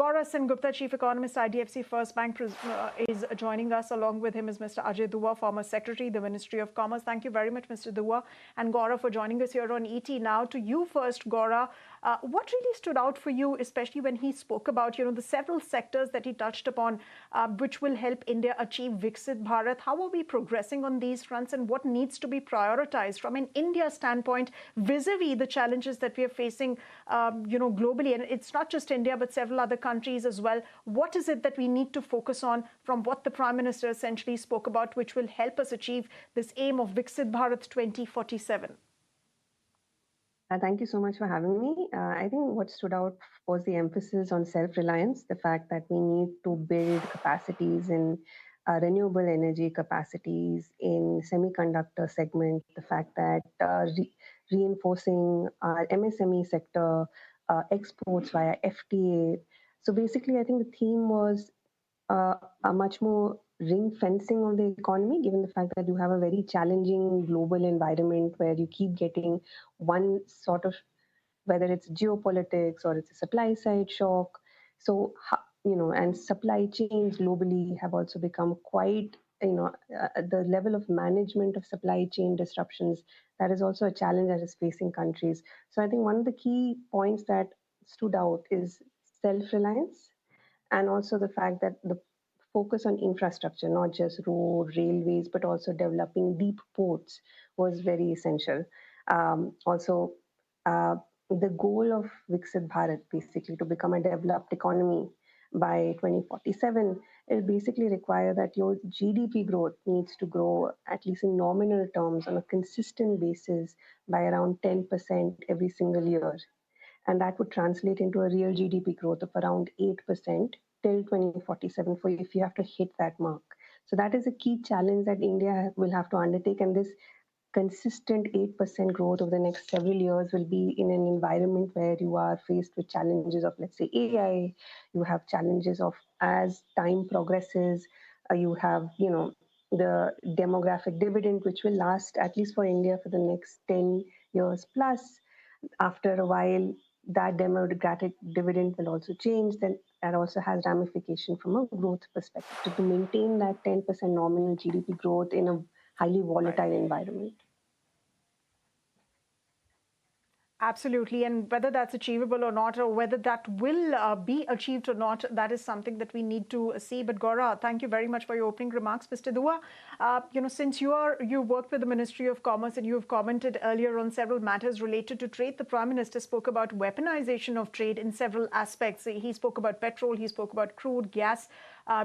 Gaura SenGupta, Chief Economist, IDFC First Bank, is joining us. Along with him is Mr. Ajay Dua, former Secretary, the Ministry of Commerce. Thank you very much, Mr. Dua and Gaura, for joining us here on ET. Now, to you first, Gaura. What really stood out for you, especially when he spoke about, the several sectors that he touched upon, which will help India achieve Viksit Bharat? How are we progressing on these fronts, and what needs to be prioritized from an India standpoint vis-a-vis the challenges that we are facing, globally? And it's not just India, but several other countries as well. What is it that we need to focus on from what the Prime Minister essentially spoke about, which will help us achieve this aim of Viksit Bharat 2047? Thank you so much for having me. I think what stood out was the emphasis on self-reliance, the fact that we need to build capacities in renewable energy capacities in semiconductor segment, the fact that reinforcing our MSME sector, exports via FTA. So basically, I think the theme was a much more ring fencing on the economy, given the fact that you have a very challenging global environment where you keep getting one sort of, whether it's geopolitics or it's a supply side shock. So, and supply chains globally have also become quite, the level of management of supply chain disruptions, that is also a challenge that is facing countries. So I think one of the key points that stood out is self-reliance, and also the fact that the focus on infrastructure, not just road, railways, but also developing deep ports was very essential. Also, the goal of Viksit Bharat, basically to become a developed economy by 2047, it basically require that your GDP growth needs to grow, at least in nominal terms, on a consistent basis by around 10% every single year. And that would translate into a real GDP growth of around 8% till 2047 for if you have to hit that mark. So that is a key challenge that India will have to undertake. And this consistent 8% growth over the next several years will be in an environment where you are faced with challenges of, let's say, AI. You have challenges of, as time progresses, you have, the demographic dividend, which will last at least for India for the next 10 years plus. After a while, that demographic dividend will also change. Then that also has ramification from a growth perspective. So to maintain that 10% nominal GDP growth in a highly volatile environment. Absolutely. And whether that's achievable or not, or whether that will be achieved or not, that is something that we need to see. But Gaura, thank you very much for your opening remarks. Mr. Dua, since you work with the Ministry of Commerce and you have commented earlier on several matters related to trade, the Prime Minister spoke about weaponization of trade in several aspects. He spoke about petrol, he spoke about crude, gas,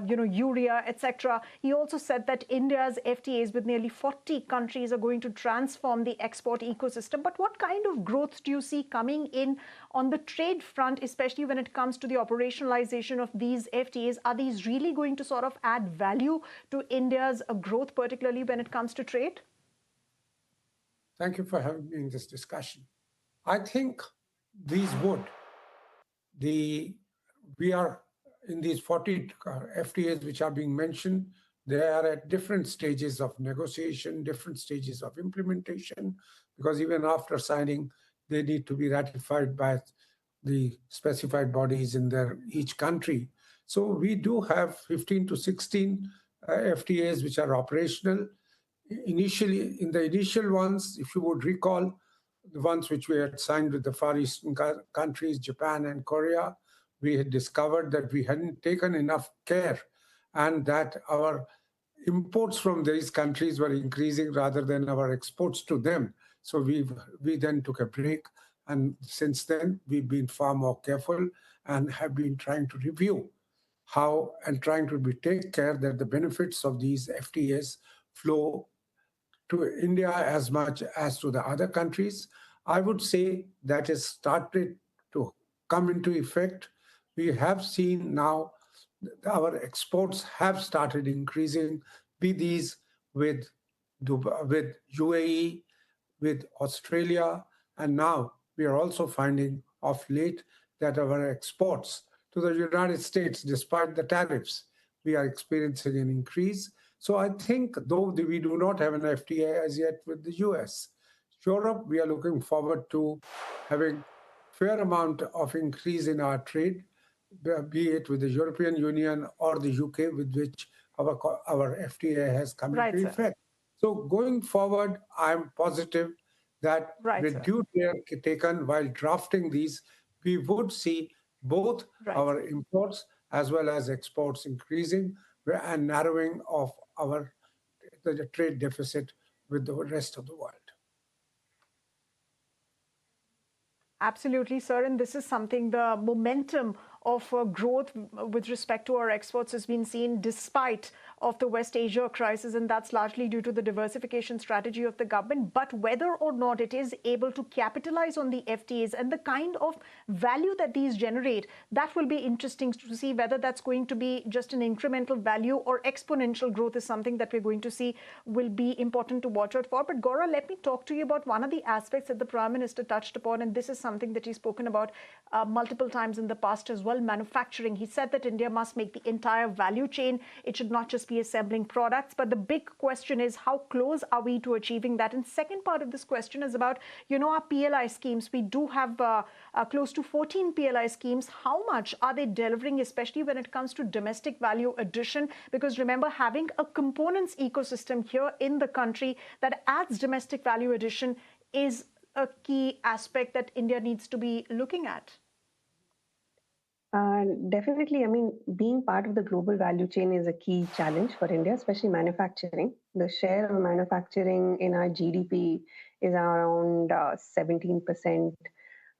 urea, etc. He also said that India's FTAs with nearly 40 countries are going to transform the export ecosystem. But what kind of growth do you see coming in on the trade front, especially when it comes to the operationalization of these FTAs? Are these really going to sort of add value to India's growth, particularly when it comes to trade? Thank you for having me in this discussion. I think these would. We are in these 40 FTAs which are being mentioned. They are at different stages of negotiation, different stages of implementation, because even after signing, they need to be ratified by the specified bodies in each country. So we do have 15 to 16 FTAs which are operational. Initially, in the initial ones, if you would recall, the ones which we had signed with the Far Eastern countries, Japan and Korea, we had discovered that we hadn't taken enough care and that our imports from these countries were increasing rather than our exports to them. So we then took a break, and since then we've been far more careful and have been trying to review how and trying to take care that the benefits of these FTAs flow to India as much as to the other countries. I would say that has started to come into effect. We have seen now our exports have started increasing, be these with UAE, with Australia, and now we are also finding of late that our exports to the United States, despite the tariffs, we are experiencing an increase. So I think, though we do not have an FTA as yet with the US, Europe, we are looking forward to having fair amount of increase in our trade. be it with the European Union or the UK, with which our FTA has come into Right, sir. effect. So going forward, I'm positive that Right, with sir. due care taken while drafting these, we would see both Right, our sir. imports as well as exports increasing and narrowing of our the trade deficit with the rest of the world. Absolutely, sir. And this is something, the momentum of growth with respect to our exports has been seen despite of the West Asia crisis, and that's largely due to the diversification strategy of the government. But whether or not it is able to capitalize on the FTAs and the kind of value that these generate, that will be interesting to see whether that's going to be just an incremental value or exponential growth is something that we're going to see will be important to watch out for. But Gaura, let me talk to you about one of the aspects that the Prime Minister touched upon, and this is something that he's spoken about multiple times in the past as well. Manufacturing. He said that India must make the entire value chain. It should not just be assembling products. But the big question is, how close are we to achieving that? And second part of this question is about, our PLI schemes. We do have close to 14 PLI schemes. How much are they delivering, especially when it comes to domestic value addition? Because remember, having a components ecosystem here in the country that adds domestic value addition is a key aspect that India needs to be looking at. Definitely. I mean, being part of the global value chain is a key challenge for India, especially manufacturing. The share of manufacturing in our GDP is around 17%.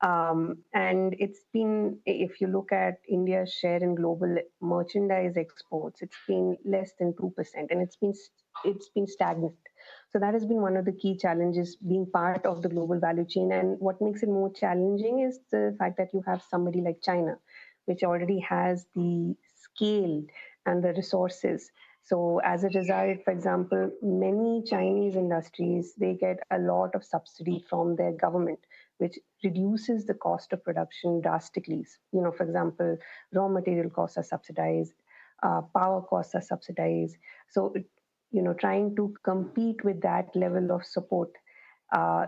And it's been, if you look at India's share in global merchandise exports, it's been less than 2%, and it's been stagnant. So that has been one of the key challenges, being part of the global value chain. And what makes it more challenging is the fact that you have somebody like China, which already has the scale and the resources. So as a result, for example, many Chinese industries, they get a lot of subsidy from their government, which reduces the cost of production drastically. For example, raw material costs are subsidized, power costs are subsidized. So, trying to compete with that level of support uh,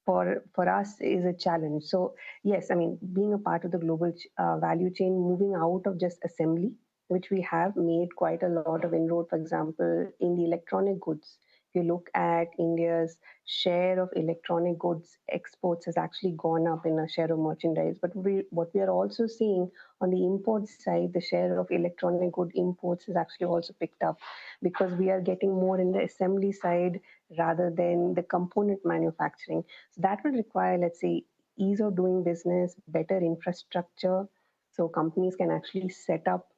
for us is a challenge. So yes, I mean, being a part of the global value chain, moving out of just assembly, which we have made quite a lot of inroad. For example, in the electronic goods, if you look at India's share of electronic goods exports has actually gone up in our share of merchandise. But what we are also seeing on the import side, the share of electronic good imports has actually also picked up, because we are getting more in the assembly side rather than the component manufacturing. So that will require, let's say, ease of doing business, better infrastructure, so companies can actually set up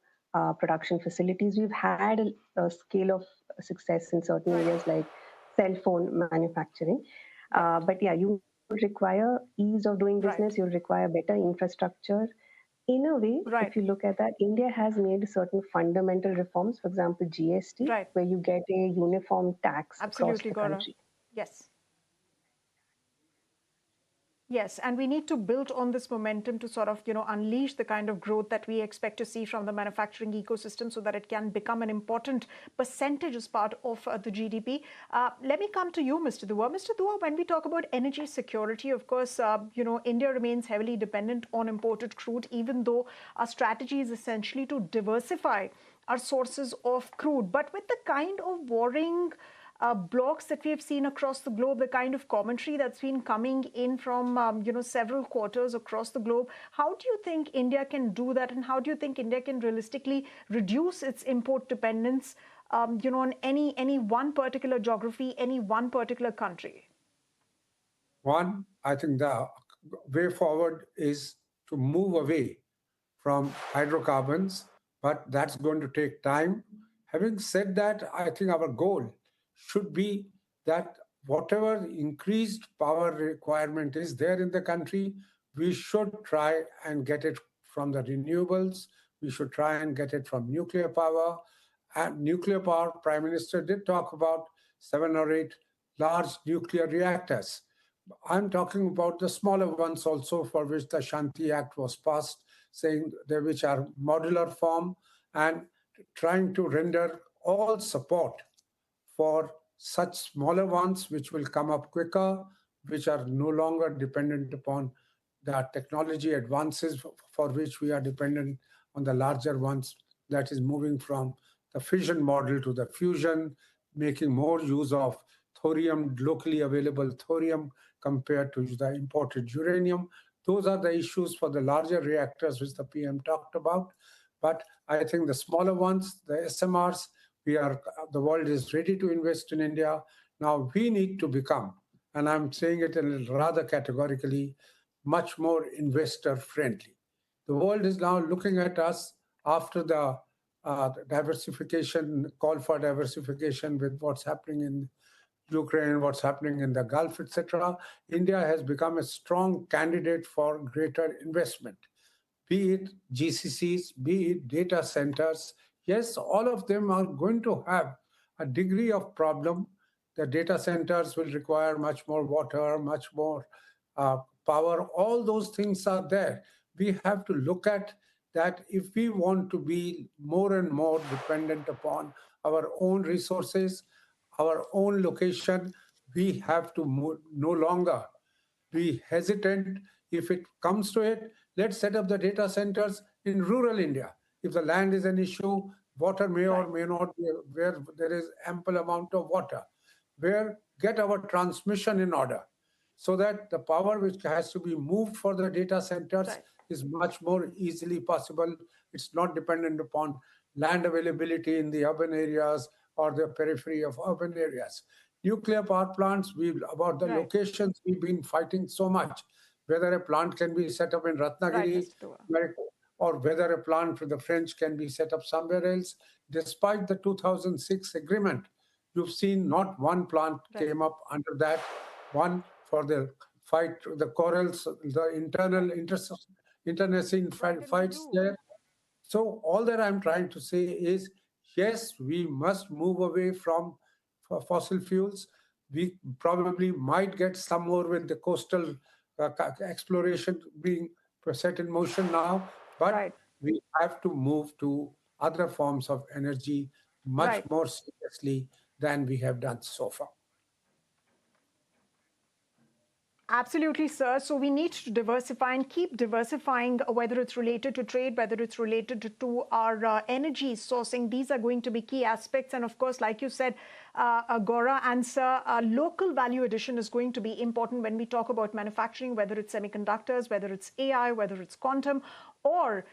production facilities. We've had a scale of success in certain Right. areas like cell phone manufacturing. Right. But yeah, you require ease of doing Right. business, you'll require better infrastructure. In a way, Right. if you look at that, India has made certain fundamental reforms, for example, GST, Right. where you get a uniform tax across Absolutely, the Gaura. country. Yes. Yes, and we need to build on this momentum to sort of, unleash the kind of growth that we expect to see from the manufacturing ecosystem so that it can become an important percentage as part of the GDP. Let me come to you, Mr. Dua. Mr. Dua, when we talk about energy security, of course, India remains heavily dependent on imported crude, even though our strategy is essentially to diversify our sources of crude. But with the kind of warring blocks that we have seen across the globe, the kind of commentary that's been coming in from several quarters across the globe. How do you think India can do that, and how do you think India can realistically reduce its import dependence, on any one particular geography, any one particular country? One, I think the way forward is to move away from hydrocarbons, but that's going to take time. Having said that, I think our goal should be that whatever increased power requirement is there in the country, we should try and get it from the renewables. We should try and get it from nuclear power. And nuclear power, Prime Minister did talk about 7 or 8 large nuclear reactors. I'm talking about the smaller ones also, for which the Shanti Act was passed, saying that which are modular form, and trying to render all support for such smaller ones which will come up quicker, which are no longer dependent upon the technology advances for which we are dependent on the larger ones, that is moving from the fission model to the fusion, making more use of thorium, locally available thorium compared to the imported uranium. Those are the issues for the larger reactors which the PM talked about. But I think the smaller ones, the SMRs, the world is ready to invest in India. Now we need to become, and I'm saying it rather categorically, much more investor friendly. The world is now looking at us after the diversification, call for diversification with what's happening in Ukraine, what's happening in the Gulf, etc. India has become a strong candidate for greater investment, be it GCCs, be it data centers. Yes, all of them are going to have a degree of problem. The data centers will require much more water, much more power. All those things are there. We have to look at that if we want to be more and more dependent upon our own resources, our own location, we have to no longer be hesitant. If it comes to it, let's set up the data centers in rural India. If the land is an issue, water may or may not be where there is ample amount of water, where get our transmission in order so that the power which has to be moved for the data centers is much more easily possible. It's not dependent upon land availability in the urban areas or the periphery of urban areas. Nuclear power plants, about the locations, we've been fighting so much. Whether a plant can be set up in Ratnagiri, or whether a plant for the French can be set up somewhere else. Despite the 2006 agreement, you've seen not one plant came up under that. One for the fight, the corals, the internal internecine fights there. So all that I'm trying to say is, yes, we must move away from fossil fuels. We probably might get some more with the coastal exploration being set in motion now, but we have to move to other forms of energy much more seriously than we have done so far. Absolutely, sir. So we need to diversify and keep diversifying, whether it's related to trade, whether it's related to our energy sourcing. These are going to be key aspects. And of course, like you said, Gaura and sir, local value addition is going to be important when we talk about manufacturing, whether it's semiconductors, whether it's AI, whether it's quantum, or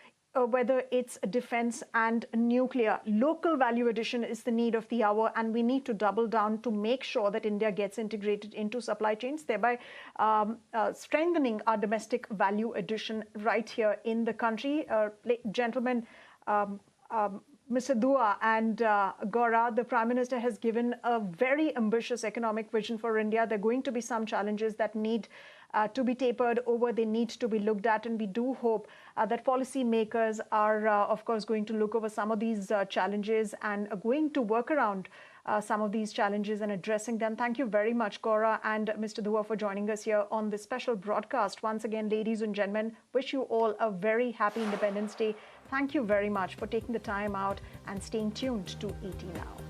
whether it's defense and nuclear. Local value addition is the need of the hour, and we need to double down to make sure that India gets integrated into supply chains, thereby strengthening our domestic value addition right here in the country. Gentlemen, Mr. Dua and Gaura, the Prime Minister has given a very ambitious economic vision for India. There are going to be some challenges that need to be tapered over, they need to be looked at, and we do hope that policy makers are, of course, going to look over some of these challenges and are going to work around some of these challenges and addressing them. Thank you very much, Gaura and Mr. Dua, for joining us here on this special broadcast. Once again, ladies and gentlemen, wish you all a very happy Independence Day. Thank you very much for taking the time out and staying tuned to ET Now.